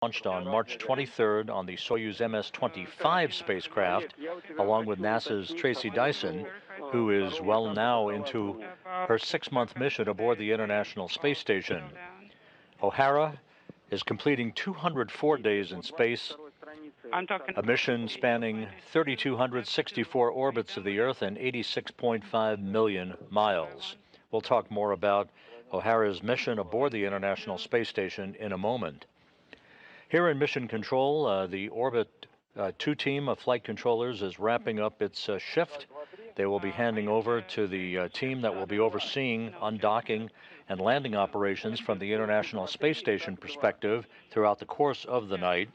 launched on March 23rd on the Soyuz MS-25 spacecraft, along with NASA's Tracy Dyson, who is well now into her 6-month mission aboard the International Space Station. O'Hara is completing 204 days in space, a mission spanning 3,264 orbits of the Earth and 86.5 million miles. We'll talk more about O'Hara's mission aboard the International Space Station in a moment. Here in Mission Control, the Orbit 2 team of flight controllers is wrapping up its shift. They will be handing over to the team that will be overseeing undocking and landing operations from the International Space Station perspective throughout the course of the night.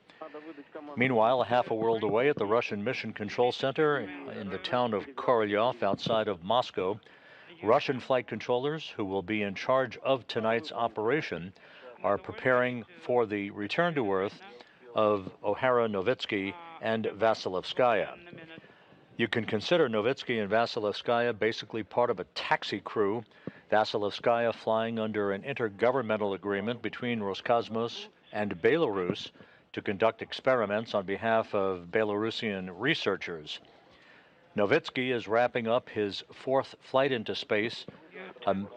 Meanwhile, a half a world away at the Russian Mission Control Center in the town of Korolyov outside of Moscow, Russian flight controllers who will be in charge of tonight's operation are preparing for the return to Earth of O'Hara, Novitsky, and Vasilevskaya. You can consider Novitsky and Vasilevskaya basically part of a taxi crew, Vasilevskaya flying under an intergovernmental agreement between Roscosmos and Belarus to conduct experiments on behalf of Belarusian researchers. Novitsky is wrapping up his 4th flight into space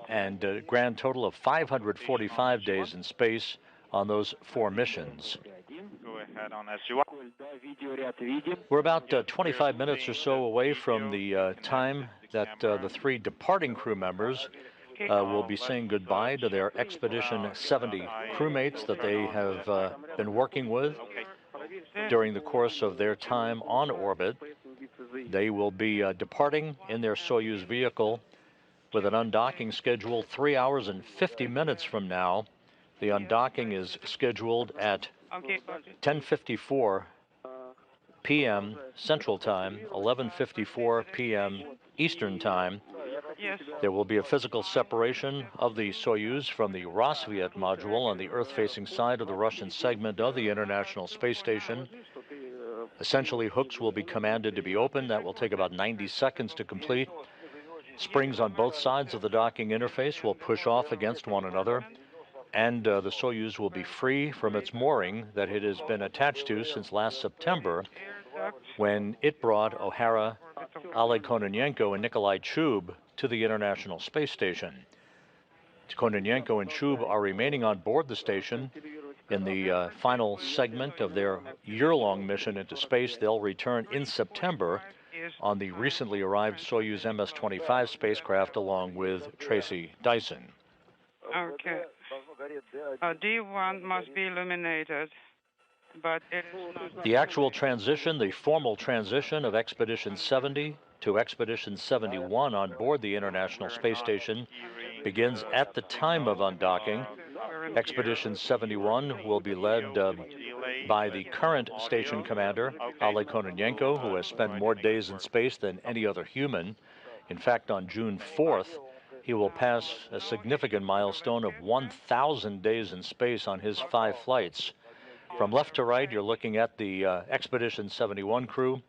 and a grand total of 545 days in space on those 4 missions. Go ahead on as you are. We're about 25 minutes or so away from the time that the 3 departing crew members will be saying goodbye to their Expedition 70 crewmates that they have been working with during the course of their time on orbit. They will be departing in their Soyuz vehicle with an undocking scheduled 3 hours and 50 minutes from now. The undocking is scheduled at 10:54 p.m. Central Time, 11:54 p.m. Eastern Time. There will be a physical separation of the Soyuz from the Rosviet module on the Earth-facing side of the Russian segment of the International Space Station. Essentially, hooks will be commanded to be opened. That will take about 90 seconds to complete. Springs on both sides of the docking interface will push off against one another, and the Soyuz will be free from its mooring that it has been attached to since last September, when it brought O'Hara, Oleg Kononenko, and Nikolai Chub to the International Space Station. Kononenko and Chub are remaining on board the station in the final segment of their year-long mission into space. They'll return in September on the recently arrived Soyuz MS-25 spacecraft along with Tracy Dyson. Okay. D1 must be illuminated, but it is not. The actual transition, the formal transition of Expedition 70 to Expedition 71 on board the International Space Station begins at the time of undocking. Expedition 71 will be led by the current station commander, Oleg Kononenko, who has spent more days in space than any other human. In fact, on June 4th, he will pass a significant milestone of 1,000 days in space on his 5 flights. From left to right, you're looking at the Expedition 71 crew: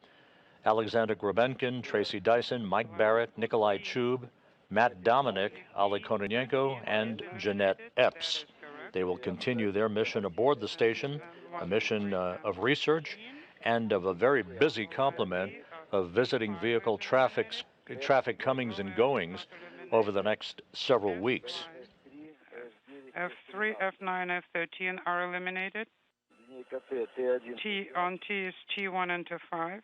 Alexander Grabenkin, Tracy Dyson, Mike Barrett, Nikolai Chub, Matt Dominic, Oleg Kononenko, and Jeanette Epps. They will continue their mission aboard the station, a mission of research and of a very busy complement of visiting vehicle traffic comings and goings over the next several weeks. F3, F9, F13 are eliminated. T is T1 and T5.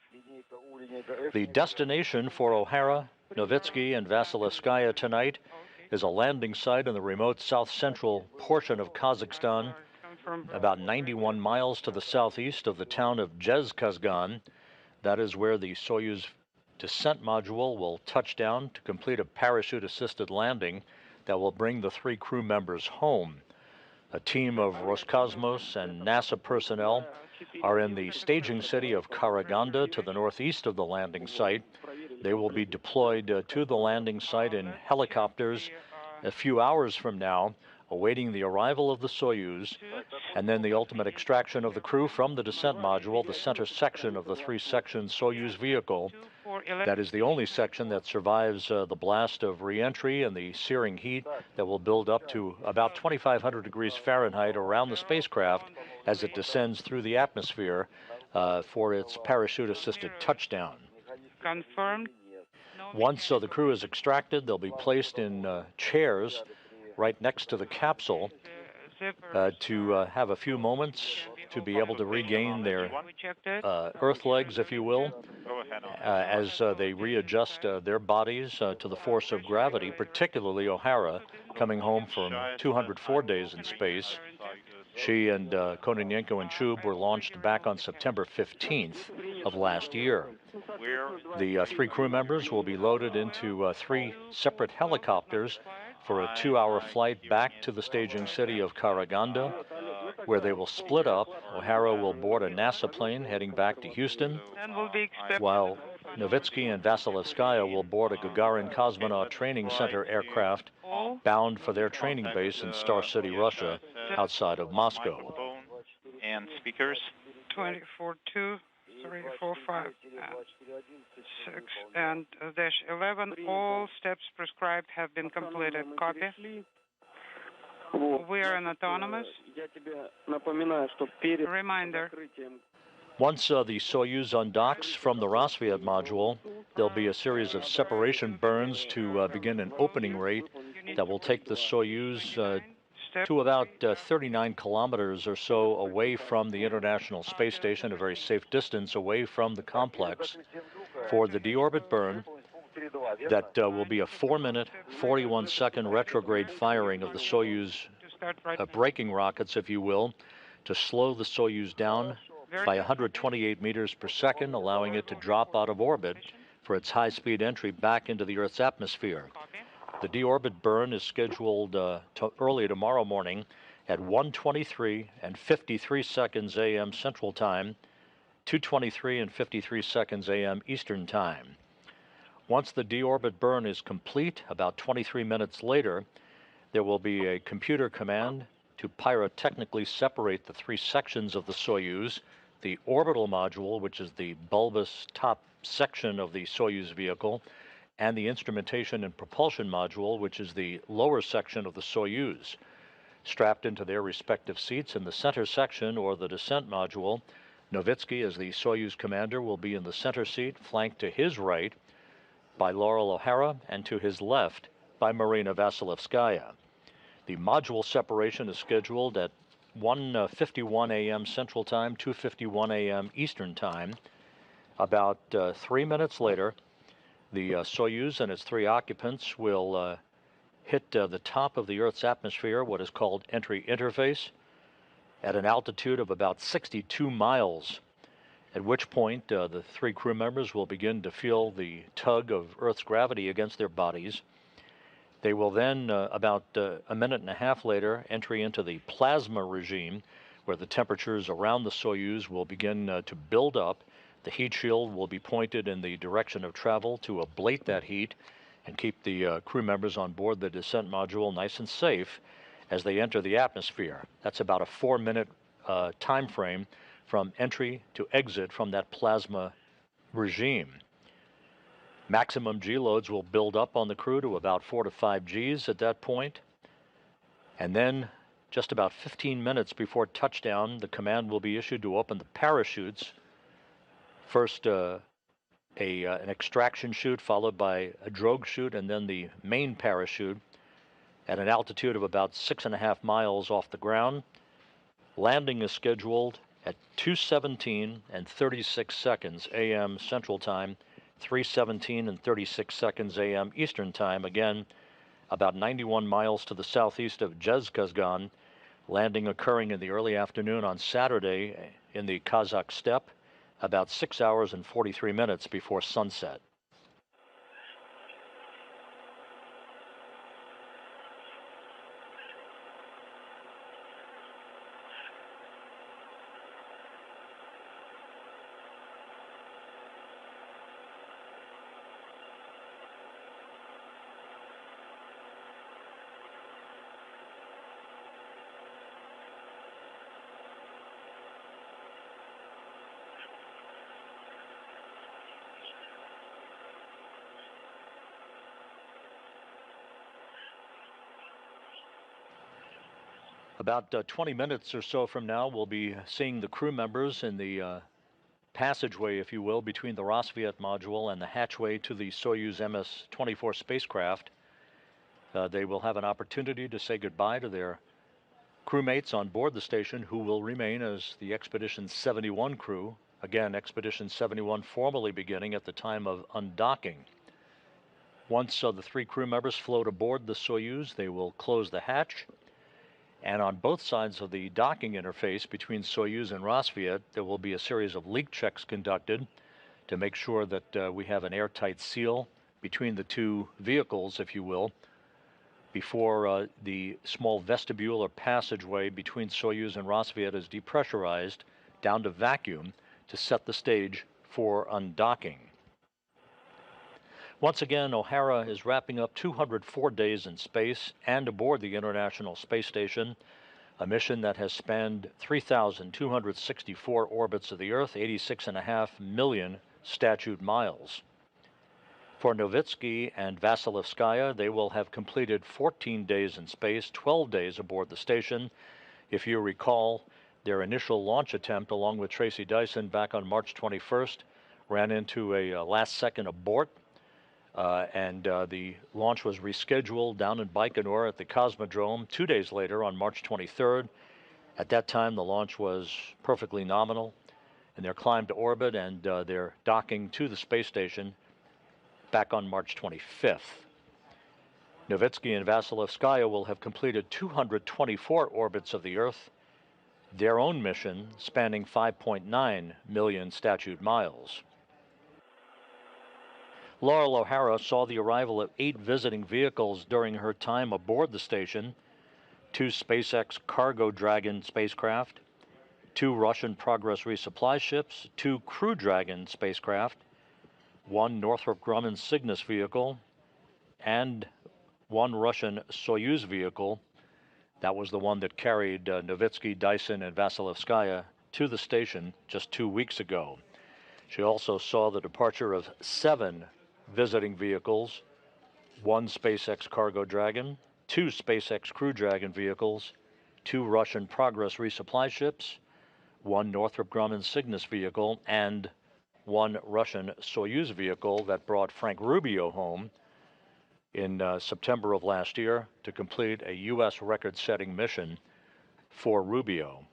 The destination for O'Hara, Novitsky, and Vasilevskaya tonight is a landing site in the remote south-central portion of Kazakhstan, about 91 miles to the southeast of the town of Zhezkazgan. That is where the Soyuz descent module will touch down to complete a parachute-assisted landing that will bring the 3 crew members home. A team of Roscosmos and NASA personnel are in the staging city of Karaganda to the northeast of the landing site. They will be deployed to the landing site in helicopters a few hours from now, awaiting the arrival of the Soyuz, and then the ultimate extraction of the crew from the descent module, the center section of the 3-section Soyuz vehicle. That is the only section that survives the blast of re-entry and the searing heat that will build up to about 2,500 degrees Fahrenheit around the spacecraft as it descends through the atmosphere for its parachute-assisted touchdown. Confirmed. Once the crew is extracted, they'll be placed in chairs right next to the capsule to have a few moments to be able to regain their Earth legs, if you will, as they readjust their bodies to the force of gravity, particularly O'Hara, coming home from 204 days in space. She and Kononenko and Chub were launched back on September 15th of last year. The 3 crew members will be loaded into 3 separate helicopters for a 2-hour flight back to the staging city of Karaganda, where they will split up. O'Hara will board a NASA plane heading back to Houston, while Novitsky and Vasilevskaya will board a Gagarin Cosmonaut Training Center aircraft bound for their training base in Star City, Russia, outside of Moscow. And speakers? 24-2, 3, 4, 5, and 6, and -11. All steps prescribed have been completed. Copy. We are an autonomous. Reminder. Once the Soyuz undocks from the Rosviet module, there'll be a series of separation burns to begin an opening rate that will take the Soyuz to about 39 kilometers or so away from the International Space Station, a very safe distance away from the complex, for the deorbit burn that will be a 4-minute, 41-second retrograde firing of the Soyuz braking rockets, if you will, to slow the Soyuz down by 128 meters per second, allowing it to drop out of orbit for its high-speed entry back into the Earth's atmosphere. The deorbit burn is scheduled early tomorrow morning at 1:23 and 53 seconds a.m. Central Time, 2:23 and 53 seconds a.m. Eastern Time. Once the deorbit burn is complete, about 23 minutes later, there will be a computer command to pyrotechnically separate the 3 sections of the Soyuz, the orbital module, which is the bulbous top section of the Soyuz vehicle, and the instrumentation and propulsion module, which is the lower section of the Soyuz. Strapped into their respective seats in the center section, or the descent module, Novitsky, as the Soyuz commander, will be in the center seat, flanked to his right by Loral O'Hara and to his left by Marina Vasilevskaya. The module separation is scheduled at 1:51 a.m. Central Time, 2:51 a.m. Eastern Time. About 3 minutes later, the Soyuz and its 3 occupants will hit the top of the Earth's atmosphere, what is called entry interface, at an altitude of about 62 miles, at which point the 3 crew members will begin to feel the tug of Earth's gravity against their bodies. They will then, about a minute and a half later, enter into the plasma regime, where the temperatures around the Soyuz will begin to build up. The heat shield will be pointed in the direction of travel to ablate that heat and keep the crew members on board the descent module nice and safe as they enter the atmosphere. That's about a 4-minute time frame from entry to exit from that plasma regime. Maximum G loads will build up on the crew to about 4 to 5 Gs at that point. And then, just about 15 minutes before touchdown, the command will be issued to open the parachutes. First, an extraction chute, followed by a drogue chute, and then the main parachute at an altitude of about 6.5 miles off the ground. Landing is scheduled at 2:17 and 36 seconds a.m. Central Time, 3:17 and 36 seconds a.m. Eastern Time, again about 91 miles to the southeast of Zhezkazgan, landing occurring in the early afternoon on Saturday in the Kazakh steppe, about 6 hours and 43 minutes before sunset. About 20 minutes or so from now, we'll be seeing the crew members in the passageway, if you will, between the Rosviet module and the hatchway to the Soyuz MS-24 spacecraft. They will have an opportunity to say goodbye to their crewmates on board the station, who will remain as the Expedition 71 crew. Again, Expedition 71 formally beginning at the time of undocking. Once the three crew members float aboard the Soyuz, they will close the hatch. And on both sides of the docking interface between Soyuz and Rosviet, there will be a series of leak checks conducted to make sure that we have an airtight seal between the two vehicles, if you will, before the small vestibule or passageway between Soyuz and Rosviet is depressurized down to vacuum to set the stage for undocking. Once again, O'Hara is wrapping up 204 days in space and aboard the International Space Station, a mission that has spanned 3,264 orbits of the Earth, 86.5 million statute miles. For Novitsky and Vasilevskaya, they will have completed 14 days in space, 12 days aboard the station. If you recall, their initial launch attempt, along with Tracy Dyson back on March 21st, ran into a last-second abort, and the launch was rescheduled down in Baikonur at the Cosmodrome 2 days later on March 23rd. At that time, the launch was perfectly nominal, and their climb to orbit and their docking to the space station back on March 25th. Novitsky and Vasilevskaya will have completed 224 orbits of the Earth, their own mission spanning 5.9 million statute miles. Loral O'Hara saw the arrival of 8 visiting vehicles during her time aboard the station: 2 SpaceX Cargo Dragon spacecraft, 2 Russian Progress resupply ships, 2 Crew Dragon spacecraft, 1 Northrop Grumman Cygnus vehicle, and 1 Russian Soyuz vehicle. That was the one that carried Novitsky, Dyson, and Vasilevskaya to the station just 2 weeks ago. She also saw the departure of 7 visiting vehicles, 1 SpaceX Cargo Dragon, 2 SpaceX Crew Dragon vehicles, 2 Russian Progress resupply ships, 1 Northrop Grumman Cygnus vehicle, and 1 Russian Soyuz vehicle that brought Frank Rubio home in September of last year to complete a U.S. record-setting mission for Rubio.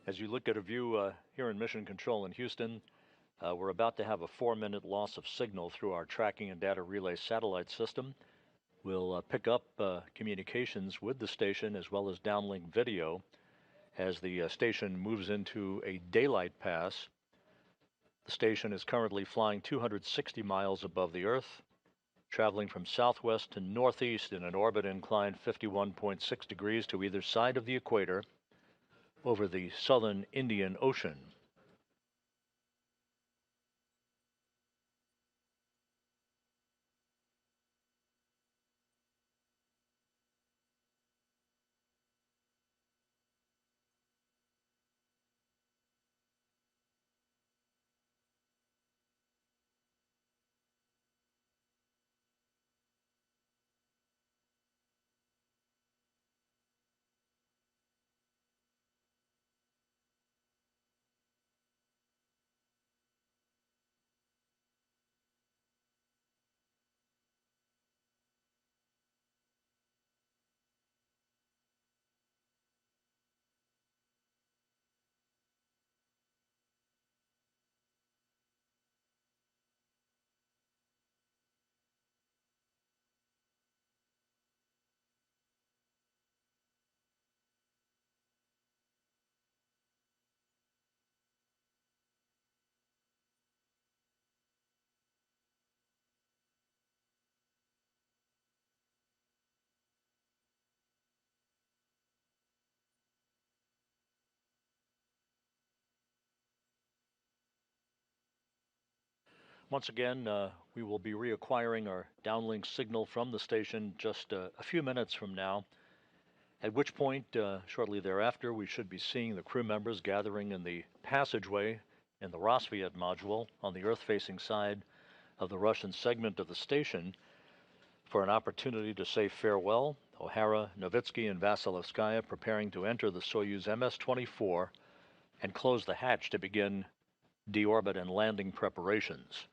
As you look at a view here in Mission Control in Houston, we're about to have a 4-minute loss of signal through our tracking and data relay satellite system. We'll pick up communications with the station as well as downlink video as the station moves into a daylight pass. The station is currently flying 260 miles above the Earth, traveling from southwest to northeast in an orbit inclined 51.6 degrees to either side of the equator over the southern Indian Ocean. Once again, we will be reacquiring our downlink signal from the station just a few minutes from now, at which point, shortly thereafter, we should be seeing the crew members gathering in the passageway in the Rosviet module on the Earth-facing side of the Russian segment of the station for an opportunity to say farewell. O'Hara, Novitsky, and Vasilevskaya preparing to enter the Soyuz MS-24 and close the hatch to begin deorbit and landing preparations.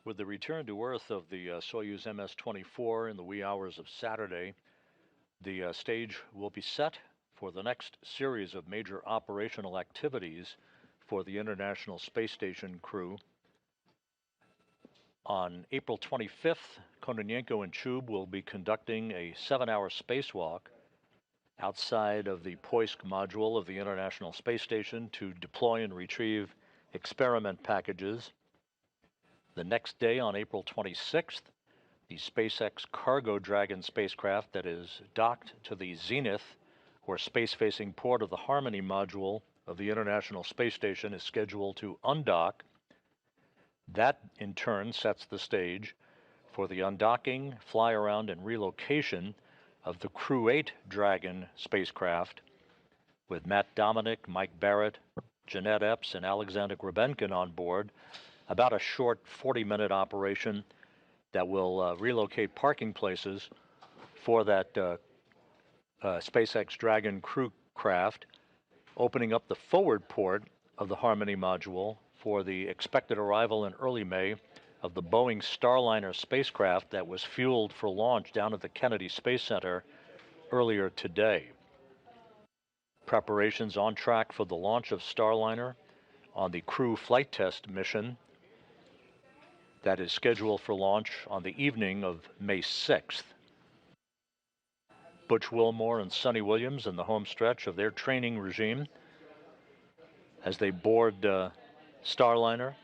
With the return to Earth of the Soyuz MS-24 in the wee hours of Saturday, the stage will be set for the next series of major operational activities for the International Space Station crew. On April 25th, Kononenko and Chub will be conducting a 7-hour spacewalk outside of the Poisk module of the International Space Station to deploy and retrieve experiment packages. The next day, on April 26th, the SpaceX Cargo Dragon spacecraft that is docked to the Zenith, or space-facing port of the Harmony module of the International Space Station, is scheduled to undock. That, in turn, sets the stage for the undocking, fly-around, and relocation of the Crew 8 Dragon spacecraft, with Matt Dominic, Mike Barrett, Jeanette Epps, and Alexander Grebenkin on board. About a short 40-minute operation that will relocate parking places for that SpaceX Dragon crew craft, opening up the forward port of the Harmony module for the expected arrival in early May of the Boeing Starliner spacecraft that was fueled for launch down at the Kennedy Space Center earlier today. Preparations on track for the launch of Starliner on the crew flight test mission that is scheduled for launch on the evening of May 6th. Butch Wilmore and Sonny Williams in the home stretch of their training regime as they board Starliner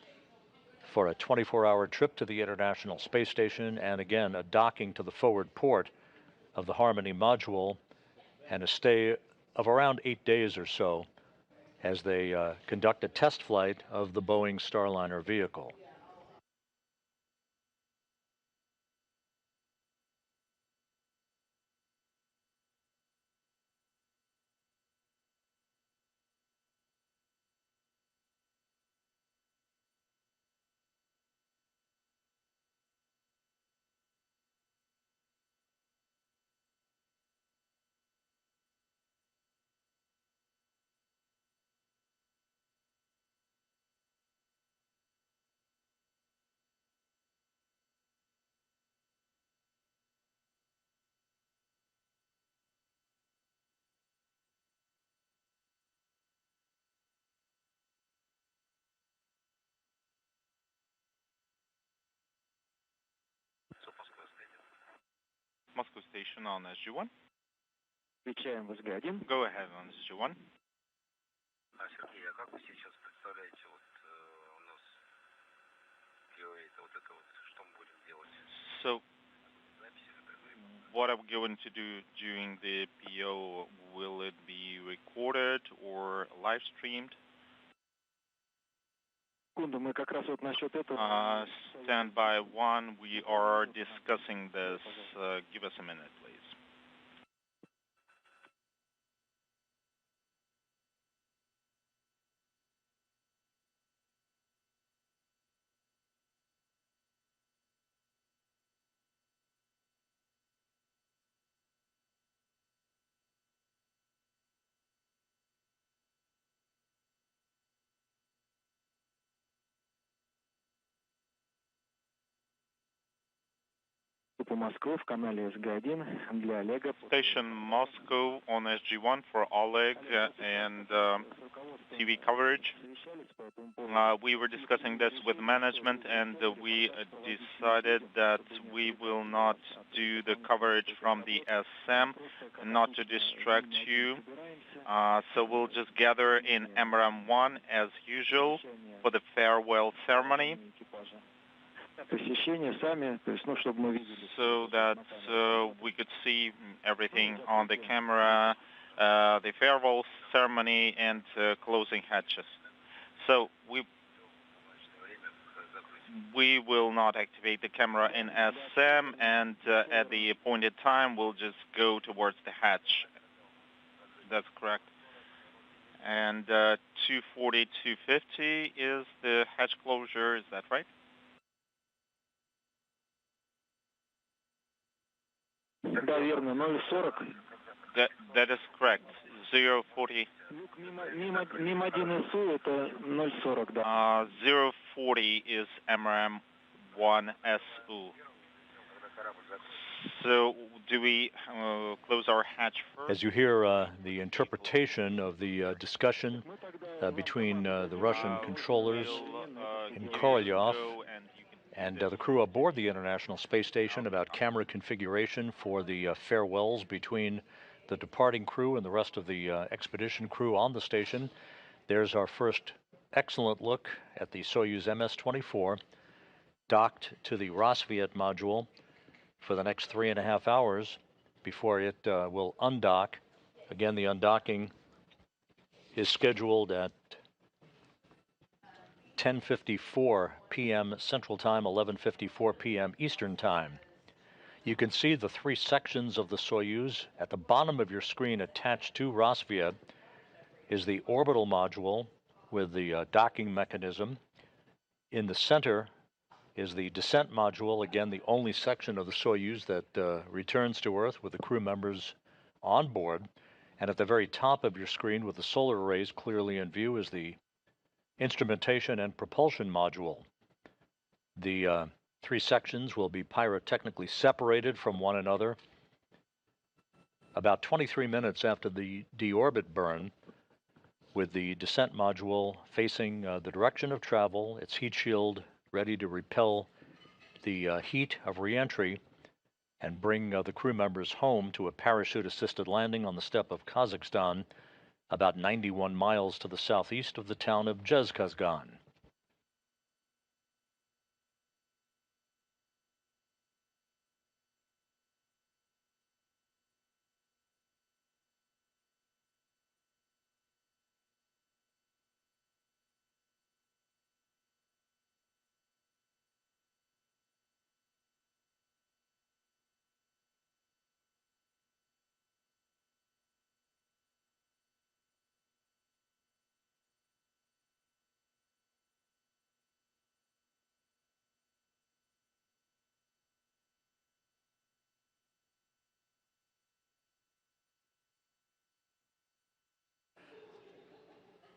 for a 24-hour trip to the International Space Station, and again a docking to the forward port of the Harmony module, and a stay of around 8 days or so as they conduct a test flight of the Boeing Starliner vehicle. Moscow station on SG-1. Отвечаем, возглядим. Go ahead on SG-1. Сергей, а как вы сейчас представляете, вот у нас POA-то вот это вот, что мы будем делать? So, what are we going to do during the PO? Will it be recorded or live streamed? секунду, мы как раз вот насчет этого... Standby 1, we are discussing this. Give us a minute, please. По Москве в канале СГ1 для Олега. Station Moscow on SG1 for Oleg and TV coverage. We were discussing this with management and we decided that we will not do the coverage from the SM, not to distract you. So we'll just gather in MRM1 as usual for the farewell ceremony. So that we could see everything on the camera, the farewell ceremony and closing hatches. So we will not activate the camera in SM, and at the appointed time we'll just go towards the hatch. That's correct. And 240, 250 is the hatch closure, is that right? That is correct. 040. 040 is MRM1SU. So do we close our hatch first? As you hear the interpretation of the discussion between the Russian controllers in Korolyov and the crew aboard the International Space Station about camera configuration for the farewells between the departing crew and the rest of the expedition crew on the station. There's our first excellent look at the Soyuz MS-24 docked to the Rosviet module for the next 3.5 hours before it will undock. Again, the undocking is scheduled at 10:54 p.m. Central Time, 11:54 p.m. Eastern Time. You can see the three sections of the Soyuz. At the bottom of your screen attached to Rosviet is the orbital module with the docking mechanism. In the center is the descent module, again the only section of the Soyuz that returns to Earth with the crew members on board. And at the very top of your screen with the solar arrays clearly in view is the instrumentation and propulsion module. The three sections will be pyrotechnically separated from one another about 23 minutes after the deorbit burn, with the descent module facing the direction of travel, its heat shield ready to repel the heat of reentry and bring the crew members home to a parachute-assisted landing on the steppe of Kazakhstan, about 91 miles to the southeast of the town of Zhezkazgan.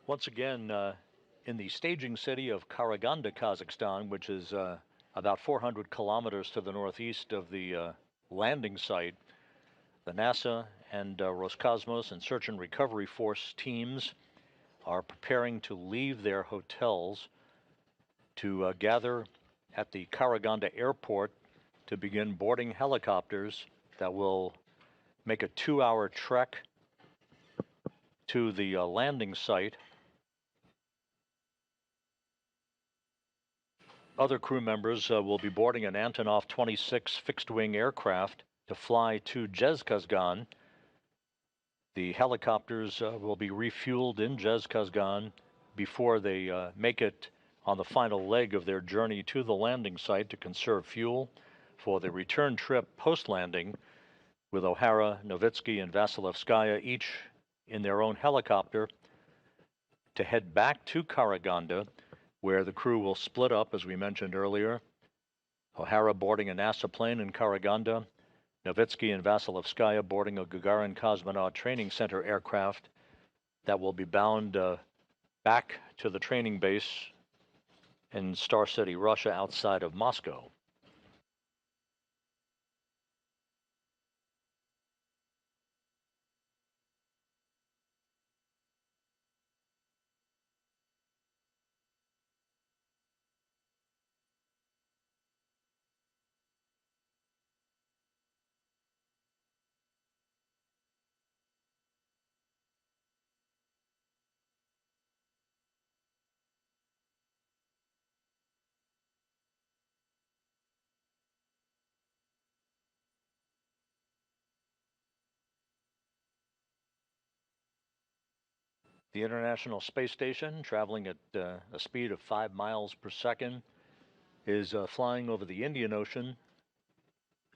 Once again, in the staging city of Karaganda, Kazakhstan, which is about 400 kilometers to the northeast of the landing site, the NASA and Roscosmos and Search and Recovery Force teams are preparing to leave their hotels to gather at the Karaganda airport to begin boarding helicopters that will make a 2-hour trek to the landing site. Other crew members will be boarding an Antonov 26 fixed-wing aircraft to fly to Zhezkazgan. The helicopters will be refueled in Zhezkazgan before they make it on the final leg of their journey to the landing site to conserve fuel for the return trip post-landing, with O'Hara, Novitsky, and Vasilevskaya each in their own helicopter to head back to Karaganda, where the crew will split up, as we mentioned earlier. O'Hara boarding a NASA plane in Karaganda, Novitsky and Vasilevskaya boarding a Gagarin Cosmonaut Training Center aircraft that will be bound back to the training base in Star City, Russia, outside of Moscow. The International Space Station, traveling at a speed of 5 miles per second, is flying over the Indian Ocean,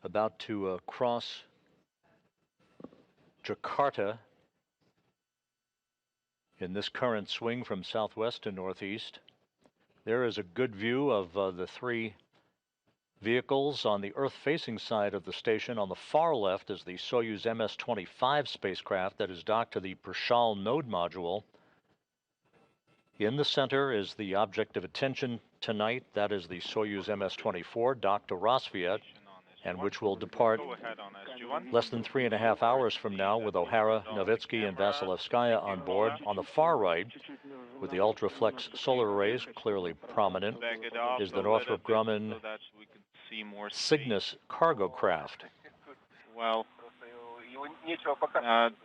about to cross Jakarta in this current swing from southwest to northeast. There is a good view of the three vehicles on the Earth-facing side of the station. On the far left is the Soyuz MS-25 spacecraft that is docked to the Prishal node module. In the center is the object of attention tonight. That is the Soyuz MS-24 docked to Roscosmos, and which will depart less than 3.5 hours from now with O'Hara, Novitsky, and Vasilevskaya on board. On the far right, with the ultraflex solar arrays clearly prominent, is the Northrop Grumman Cygnus cargo craft. Well,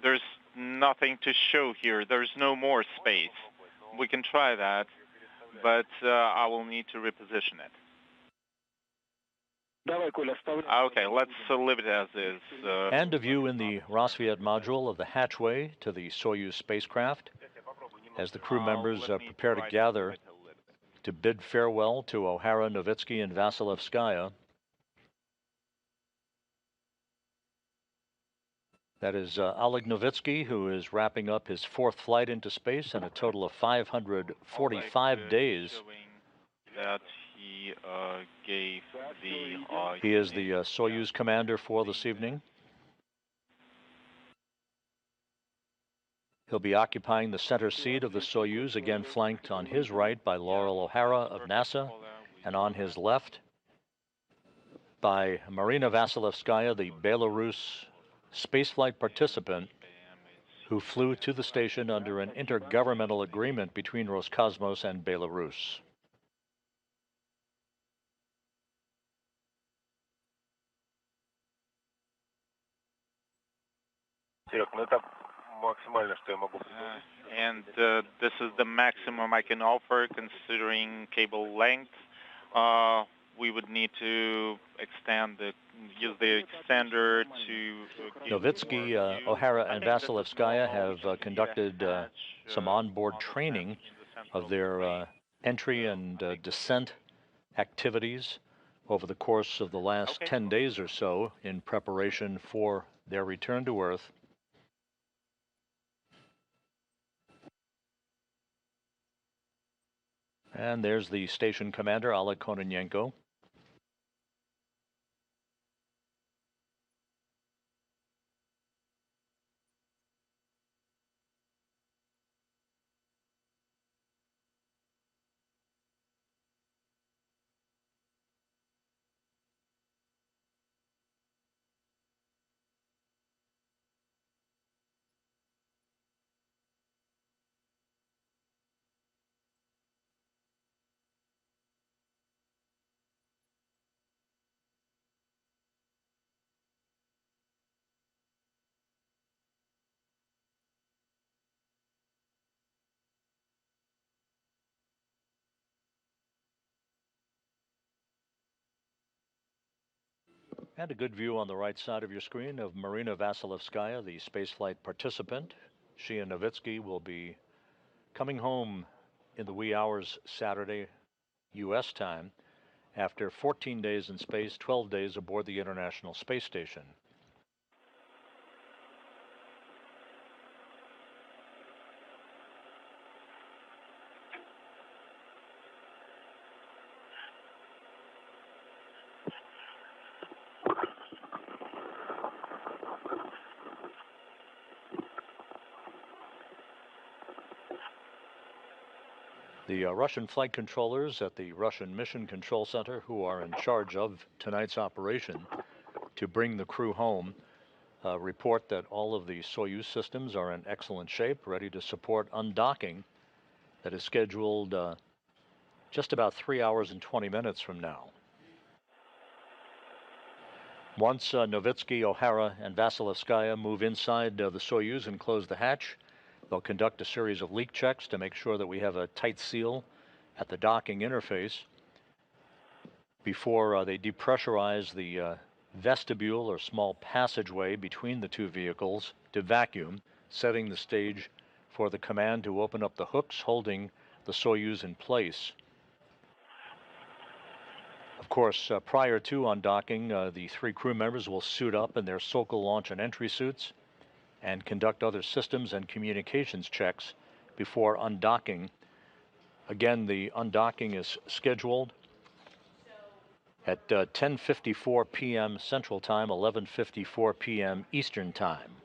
there's nothing to show here. There's no more space. We can try that, but I will need to reposition it. Okay, let's leave it as is. And a view in the Roscosmos module of the hatchway to the Soyuz spacecraft as the crew members prepare to gather to bid farewell to O'Hara, Novitsky, and Vasilevskaya. That is Oleg Novitsky, who is wrapping up his 4th flight into space in a total of 545 days. That he gave the. He is the Soyuz commander for this evening. He'll be occupying the center seat of the Soyuz, again flanked on his right by Loral O'Hara of NASA, and on his left by Marina Vasilevskaya, the Belarus spaceflight participant who flew to the station under an intergovernmental agreement between Roscosmos and Belarus. And this is the maximum I can offer considering cable length. We would need to use the extender to... Novitsky, O'Hara, and Vasilevskaya have conducted some onboard training of their entry and descent activities over the course of the last 10 days or so in preparation for their return to Earth. And there's the station commander, Oleg Kononenko. And a good view on the right side of your screen of Marina Vasilevskaya, the spaceflight participant. She and Novitsky will be coming home in the wee hours Saturday U.S. time, after 14 days in space, 12 days aboard the International Space Station. The Russian flight controllers at the Russian Mission Control Center, who are in charge of tonight's operation to bring the crew home, report that all of the Soyuz systems are in excellent shape, ready to support undocking that is scheduled just about 3 hours and 20 minutes from now. Once Novitsky, O'Hara, and Vasilevskaya move inside the Soyuz and close the hatch, they'll conduct a series of leak checks to make sure that we have a tight seal at the docking interface before they depressurize the vestibule or small passageway between the two vehicles to vacuum, setting the stage for the command to open up the hooks holding the Soyuz in place. Of course, prior to undocking, the three crew members will suit up in their Sokol launch and entry suits and conduct other systems and communications checks before undocking. Again, the undocking is scheduled at 10:54 p.m. Central Time, 11:54 p.m. Eastern Time.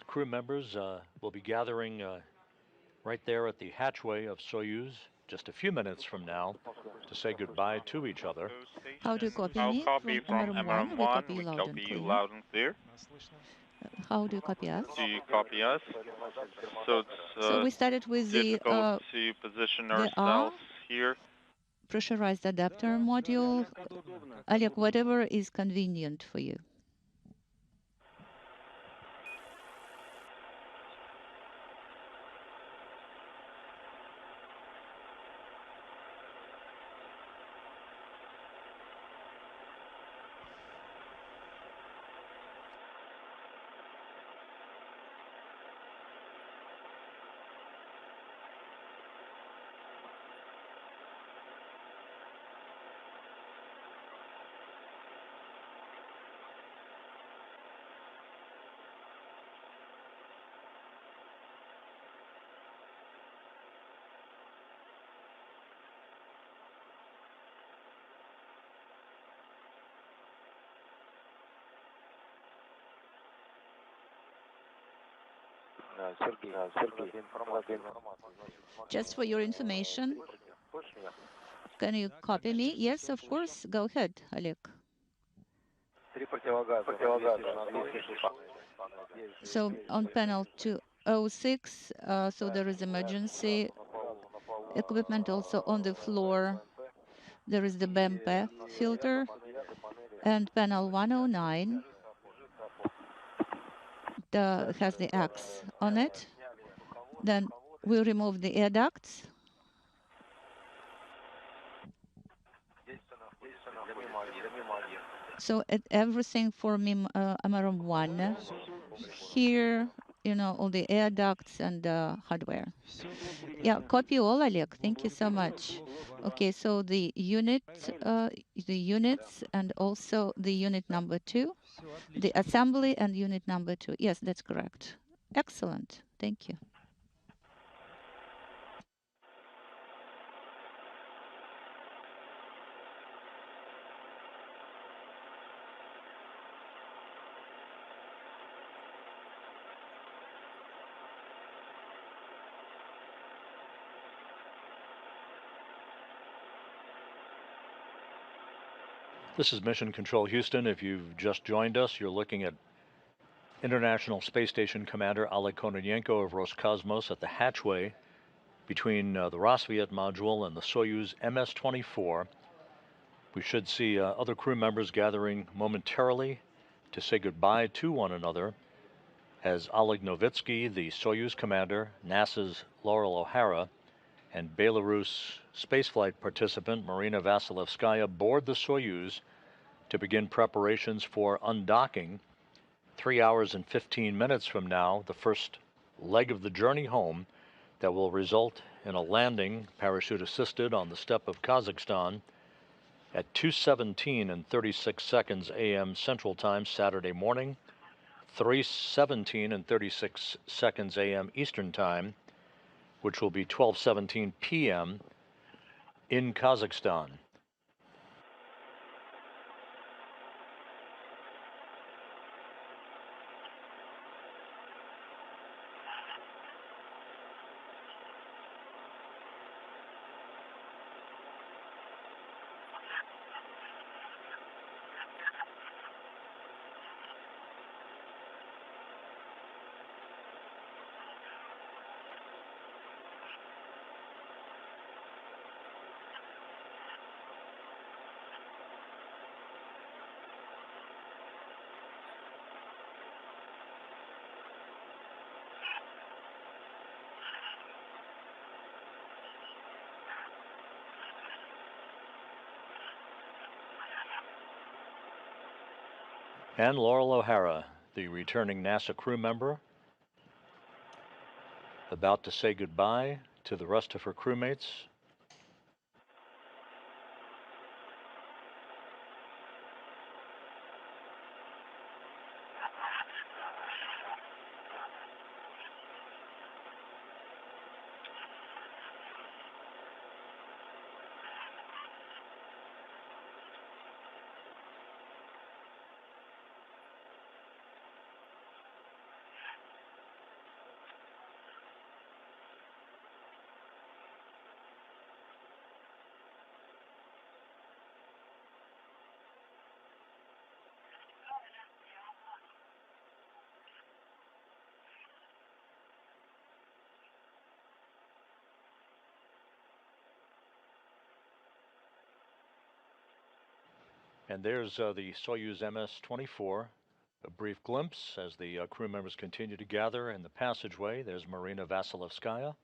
Crew members will be gathering right there at the hatchway of Soyuz just a few minutes from now to say goodbye to each other. How do you copy I'll me copy from MRM1? We MRM1. copy you We loud and copy you clear. loud and clear. How do you copy us? Do you copy us? So it's So we started with difficult to position ourselves here. pressurized adapter module. Oleg, whatever is convenient for you. Just for your information, can you copy me? Yes, of course. Go ahead, Oleg. So on panel 206, so there is emergency equipment also on the floor. There is the BMP filter, and panel 109 has the X on it. Then we remove the air ducts. So everything for MRM1 here all the air ducts and hardware. Yeah, copy all, Oleg. Thank you so much. Okay, so the units and also the unit number 2, the assembly and unit number 2. Yes, that's correct. Excellent. Thank you. This is Mission Control Houston. If you've just joined us, you're looking at International Space Station Commander Oleg Kononenko of Roscosmos at the hatchway between the Rosviet module and the Soyuz MS-24. We should see other crew members gathering momentarily to say goodbye to one another as Oleg Novitsky, the Soyuz commander, NASA's Loral O'Hara, and Belarus spaceflight participant Marina Vasilevskaya board the Soyuz to begin preparations for undocking. 3 hours and 15 minutes from now, the first leg of the journey home that will result in a landing, parachute assisted, on the steppe of Kazakhstan at 2:17 and 36 seconds a.m. Central Time Saturday morning, 3:17 and 36 seconds a.m. Eastern Time, which will be 12:17 p.m. in Kazakhstan. And Loral O'Hara, the returning NASA crew member, about to say goodbye to the rest of her crewmates. And there's the Soyuz MS-24. A brief glimpse as the crew members continue to gather in the passageway. There's Marina Vasilevskaya.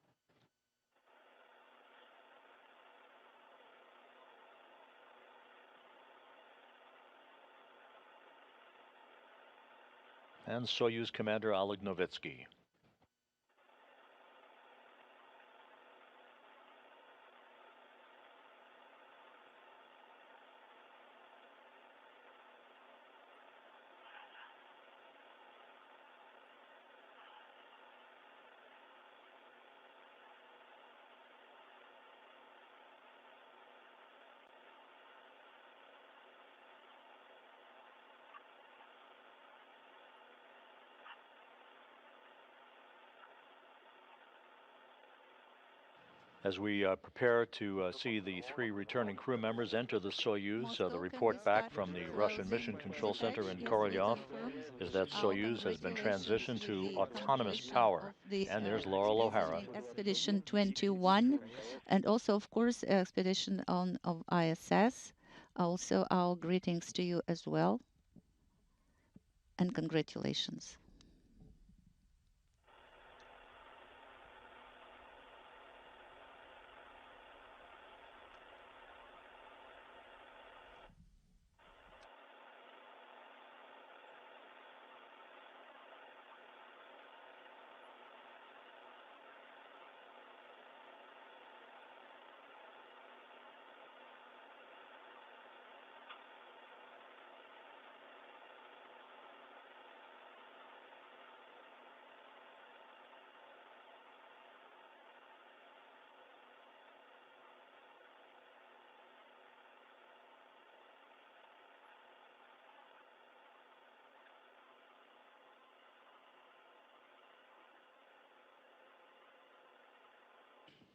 And Soyuz Commander Oleg Novitsky. As we prepare to see the 3 returning crew members enter the Soyuz, the report back from the Russian Mission Control Center in Korolyov is that Soyuz has been transitioned to autonomous power. And there's Loral O'Hara. Expedition 21, and also, of course, expedition of ISS. Also, our greetings to you as well, and congratulations.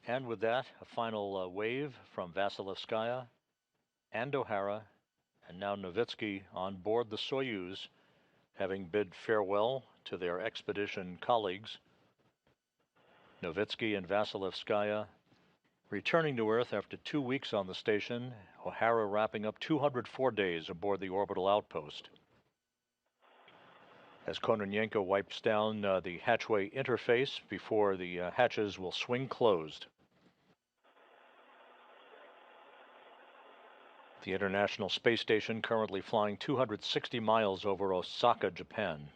And with that, a final wave from Vasilevskaya and O'Hara, and now Novitsky on board the Soyuz, having bid farewell to their expedition colleagues. Novitsky and Vasilevskaya returning to Earth after 2 weeks on the station, O'Hara wrapping up 204 days aboard the orbital outpost. As Kononenko wipes down the hatchway interface before the hatches will swing closed. The International Space Station currently flying 260 miles over Osaka, Japan.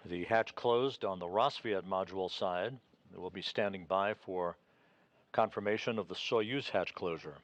The hatch closed on the Rosviet module side. It will be standing by for confirmation of the Soyuz hatch closure.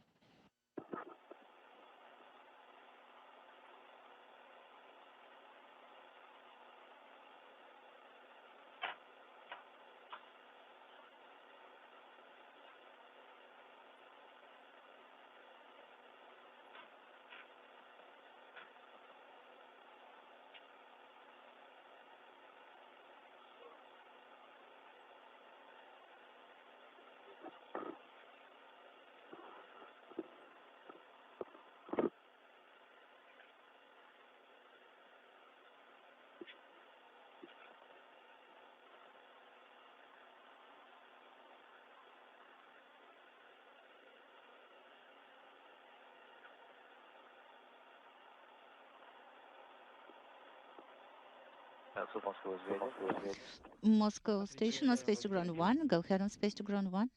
Moscow station on space to ground 1. Go ahead on space to ground 1.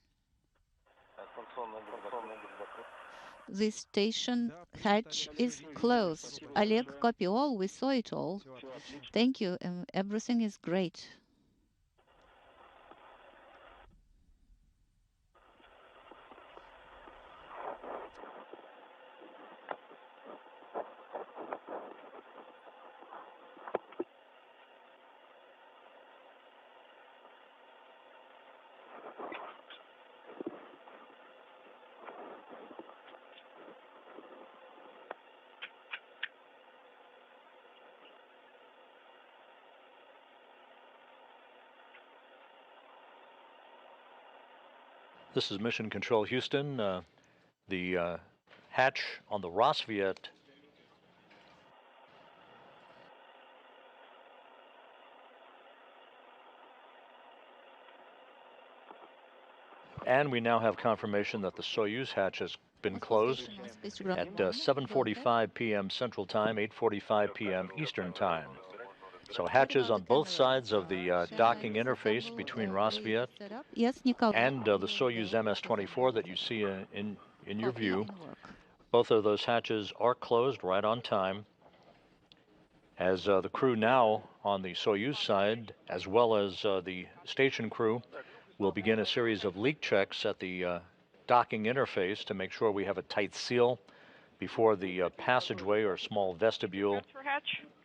The station hatch is closed. Oleg, copy all. We saw it all. Thank you. Everything is great. This is Mission Control Houston. The hatch on the Rosviet and we now have confirmation that the Soyuz hatch has been closed at 7:45 p.m. Central Time, 8:45 p.m. Eastern Time. So hatches on both sides of the docking interface between Rosviet and the Soyuz MS-24 that you see in your view. Both of those hatches are closed right on time, as the crew now on the Soyuz side, as well as the station crew, will begin a series of leak checks at the docking interface to make sure we have a tight seal before the passageway or small vestibule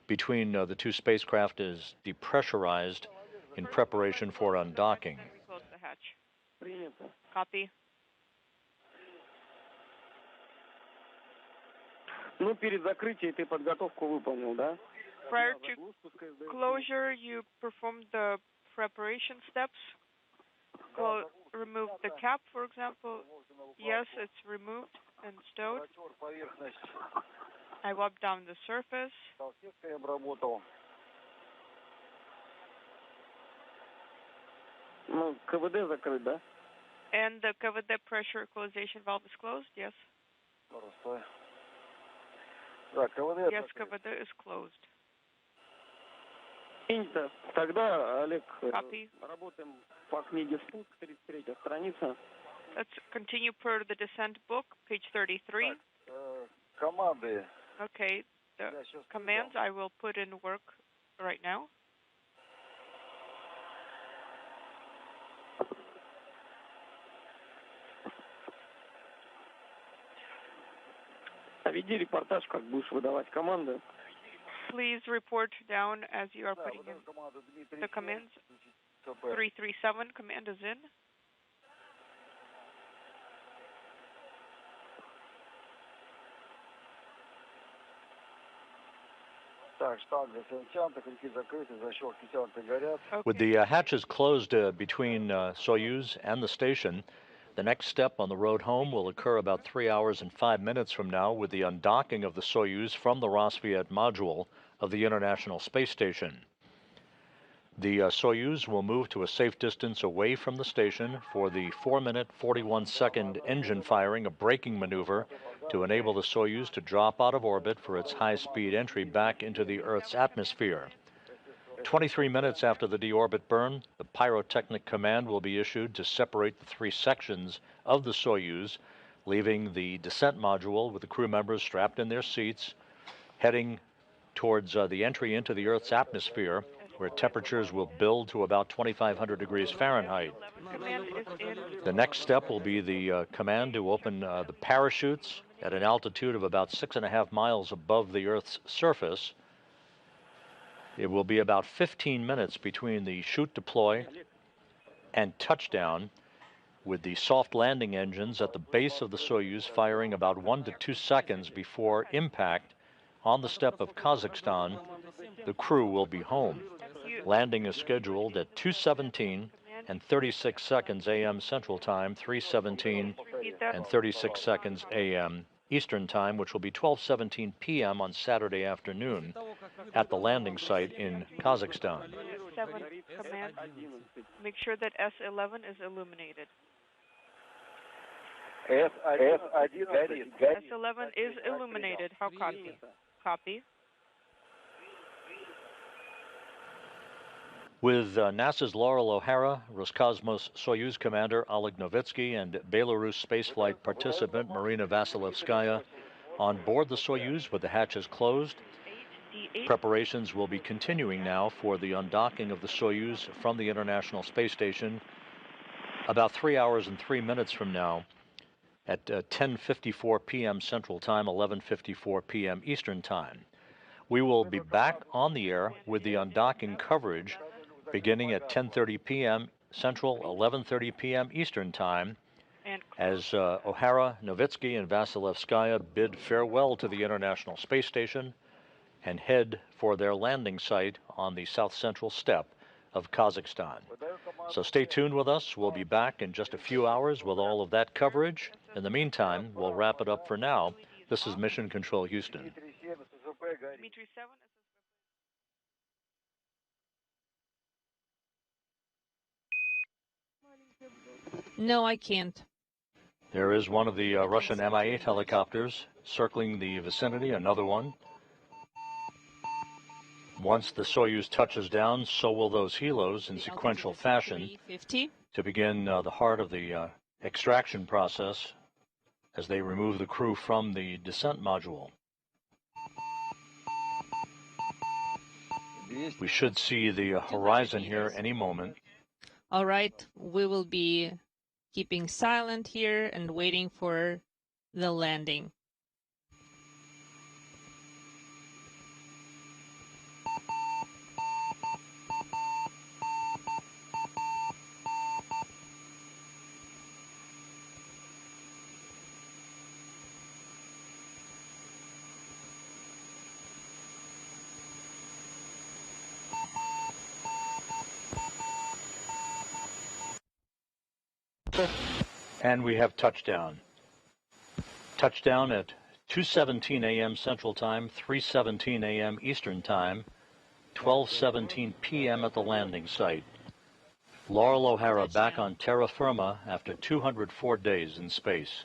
between the two spacecraft is depressurized in preparation for undocking. Close the hatch. Copy. Ну, перед закрытием ты подготовку выполнил, да? Prior to closure, you performed the preparation steps. Remove the cap, for example. Yes, it's removed and stowed. I wipe down the surface. Ну, КВД закрыт, да? And the KVD pressure equalization valve is closed, yes? Yes, KVD is closed. Тогда, Олег, Copy. работаем по книге «Спуск», 33-я страница. Let's continue per the descent book, page 33. Команды. Okay, the commands I will put in work right now. Веди репортаж, как будешь выдавать команды. Please report down as you are putting in the commands. 337, command is in. With the hatches closed between Soyuz and the station, the next step on the road home will occur about 3 hours and 5 minutes from now with the undocking of the Soyuz from the Rosviet module of the International Space Station. The Soyuz will move to a safe distance away from the station for the 4-minute, 41-second engine firing, a braking maneuver to enable the Soyuz to drop out of orbit for its high-speed entry back into the Earth's atmosphere. 23 minutes after the deorbit burn, the pyrotechnic command will be issued to separate the 3 sections of the Soyuz, leaving the descent module with the crew members strapped in their seats, heading towards the entry into the Earth's atmosphere, where temperatures will build to about 2,500 degrees Fahrenheit. The next step will be the command to open the parachutes at an altitude of about 6.5 miles above the Earth's surface. It will be about 15 minutes between the shoot deploy and touchdown, with the soft landing engines at the base of the Soyuz firing about 1 to 2 seconds before impact on the steppe of Kazakhstan. The crew will be home. Landing is scheduled at 2:17 and 36 seconds a.m. Central Time, 3:17 and 36 seconds a.m. Eastern Time, which will be 12:17 p.m. on Saturday afternoon at the landing site in Kazakhstan. 7 command. Make sure that S11 is illuminated. S11 is illuminated. How copy? Copy. With NASA's Loral O'Hara, Roscosmos Soyuz commander Oleg Novitsky, and Belarus spaceflight participant Marina Vasilevskaya on board the Soyuz with the hatches closed, preparations will be continuing now for the undocking of the Soyuz from the International Space Station about 3 hours and 3 minutes from now at 10:54 p.m. Central Time, 11:54 p.m. Eastern Time. We will be back on the air with the undocking coverage beginning at 10:30 p.m. Central, 11:30 p.m. Eastern Time, as O'Hara, Novitsky, and Vasilevskaya bid farewell to the International Space Station and head for their landing site on the south-central steppe of Kazakhstan. So stay tuned with us. We'll be back in just a few hours with all of that coverage. In the meantime, we'll wrap it up for now. This is Mission Control Houston. No, I can't. There is one of the Russian Mi-8 helicopters circling the vicinity, another one. Once the Soyuz touches down, so will those helos in sequential fashion to begin the heart of the extraction process as they remove the crew from the descent module. We should see the horizon here any moment. All right, we will be keeping silent here and waiting for the landing. And we have touchdown. Touchdown at 2:17 a.m. Central Time, 3:17 a.m. Eastern Time, 12:17 p.m. at the landing site. Loral O'Hara back on terra firma after 204 days in space.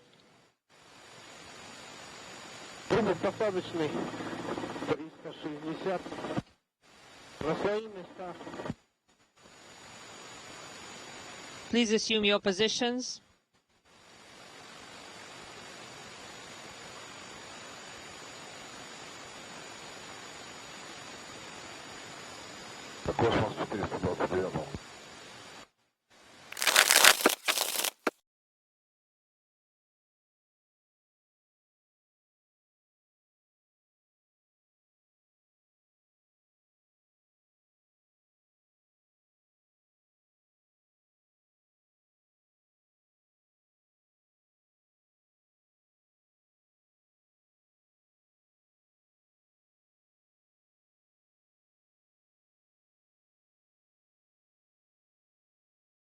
Please assume your positions. Космос 402.